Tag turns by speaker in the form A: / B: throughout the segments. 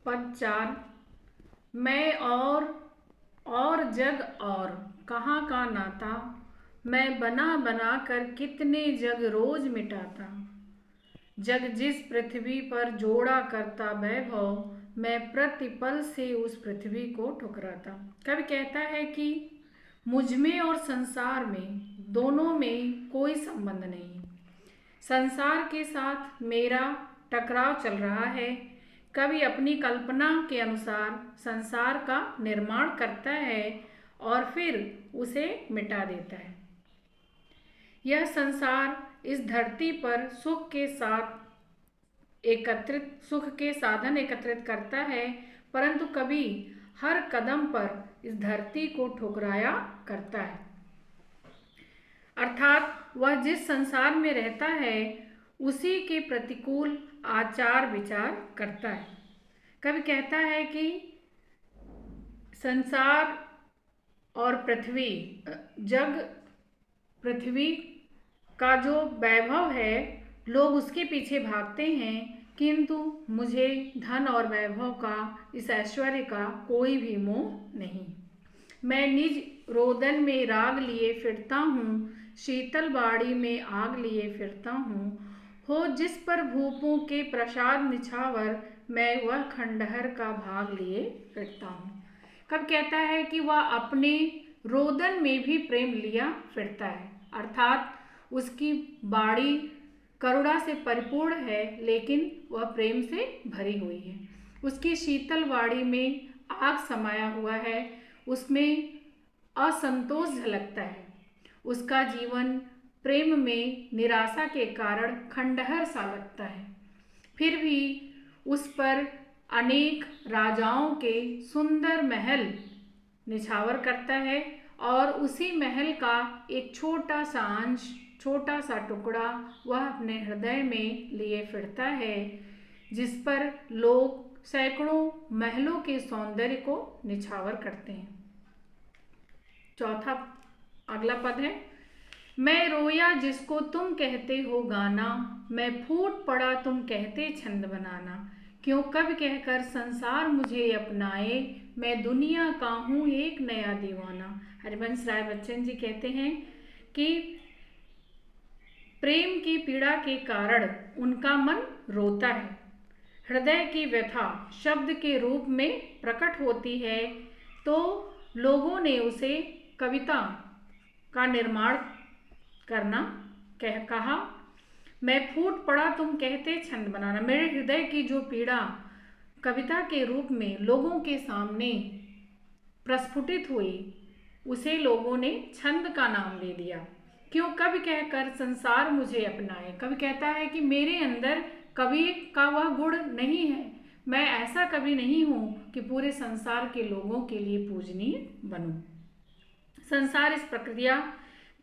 A: पद 4। मैं और जग और कहाँ का नाता, मैं बना बना कर कितने जग रोज मिटाता। जग जिस पृथ्वी पर जोड़ा करता वैभव, मैं प्रतिपल से उस पृथ्वी को ठुकराता। कवि कहता है कि मुझ में और संसार में, दोनों में कोई संबंध नहीं। संसार के साथ मेरा टकराव चल रहा है। कवि अपनी कल्पना के अनुसार संसार का निर्माण करता है और फिर उसे मिटा देता है। यह संसार इस धरती पर सुख के साधन एकत्रित करता है, परंतु कवि हर कदम पर इस धरती को ठुकराया करता है। अर्थात वह जिस संसार में रहता है उसी के प्रतिकूल आचार विचार करता है। कवि कहता है कि संसार और पृथ्वी का जो वैभव है, लोग उसके पीछे भागते हैं, किंतु मुझे धन और वैभव का, इस ऐश्वर्य का कोई भी मोह नहीं। मैं निज रोदन में राग लिए फिरता हूँ, शीतल बाड़ी में आग लिए फिरता हूँ। हो जिस पर भूपों के प्रसाद निछावर, मैं वह खंडहर का भाग लिए फिरता हूँ। कब कहता है कि वह अपने रोदन में भी प्रेम लिया फिरता है, अर्थात उसकी बाड़ी करुणा से परिपूर्ण है, लेकिन वह प्रेम से भरी हुई है। उसकी शीतल बाड़ी में आग समाया हुआ है, उसमें असंतोष झलकता है। उसका जीवन प्रेम में निराशा के कारण खंडहर सा लगता है। फिर भी उस पर अनेक राजाओं के सुंदर महल निछावर करता है और उसी महल का एक छोटा सा अंश, छोटा सा टुकड़ा वह अपने हृदय में लिए फिरता है, जिस पर लोग सैकड़ों महलों के सौंदर्य को निछावर करते हैं। अगला पद है, मैं रोया जिसको तुम कहते हो गाना, मैं फूट पड़ा तुम कहते छंद बनाना। क्यों कब कहकर संसार मुझे अपनाए, मैं दुनिया का हूँ एक नया दीवाना। हरिवंश राय बच्चन जी कहते हैं कि प्रेम की पीड़ा के कारण उनका मन रोता है। हृदय की व्यथा शब्द के रूप में प्रकट होती है, तो लोगों ने उसे कविता का निर्माण करना कहा। मैं फूट पड़ा तुम कहते छंद बनाना। मेरे हृदय की जो पीड़ा कविता के रूप में लोगों के सामने प्रस्फुटित हुई, उसे लोगों ने छंद का नाम दे दिया। क्यों कवि कहकर संसार मुझे अपनाए। कवि कहता है कि मेरे अंदर कवि का वह गुण नहीं है, मैं ऐसा कवि नहीं हूँ कि पूरे संसार के लोगों के लिए पूजनीय बनूं। संसार इस प्रक्रिया,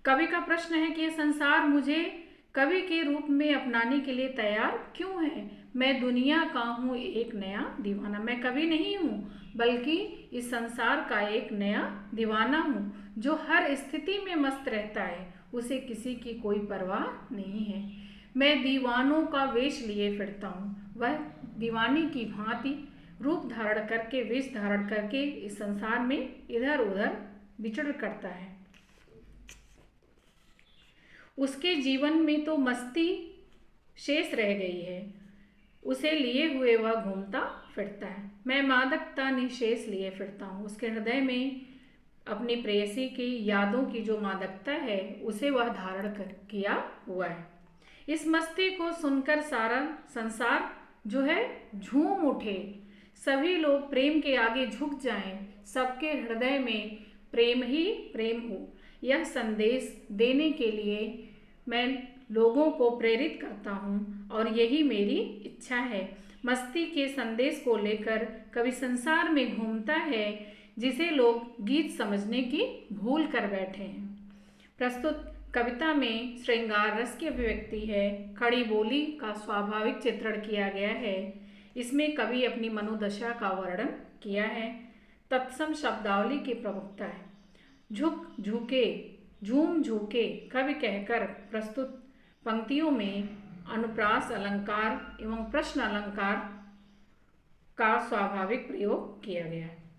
A: कवि का प्रश्न है कि यह संसार मुझे कवि के रूप में अपनाने के लिए तैयार क्यों है। मैं दुनिया का हूँ एक नया दीवाना। मैं कवि नहीं हूँ, बल्कि इस संसार का एक नया दीवाना हूँ, जो हर स्थिति में मस्त रहता है, उसे किसी की कोई परवाह नहीं है। मैं दीवानों का वेश लिए फिरता हूँ। वह दीवानी की भांति रूप धारण करके, वेश धारण करके इस संसार में इधर उधर विचरण करता है। उसके जीवन में तो मस्ती शेष रह गई है, उसे लिए हुए वह घूमता फिरता है। मैं मादकता निशेष लिए फिरता हूँ। उसके हृदय में अपनी प्रेयसी की यादों की जो मादकता है, उसे वह धारण किया हुआ है। इस मस्ती को सुनकर सारा संसार जो है झूम उठे, सभी लोग प्रेम के आगे झुक जाएं, सबके हृदय में प्रेम ही प्रेम हो, यह संदेश देने के लिए मैं लोगों को प्रेरित करता हूँ और यही मेरी इच्छा है। मस्ती के संदेश को लेकर कवि संसार में घूमता है, जिसे लोग गीत समझने की भूल कर बैठे हैं। प्रस्तुत कविता में श्रृंगार रस की अभिव्यक्ति है, खड़ी बोली का स्वाभाविक चित्रण किया गया है। इसमें कवि अपनी मनोदशा का वर्णन किया है। तत्सम शब्दावली की प्रमुखता है। झुक झुके, झूम झुके कवि कहकर प्रस्तुत पंक्तियों में अनुप्रास अलंकार एवं प्रश्न अलंकार का स्वाभाविक प्रयोग किया गया है।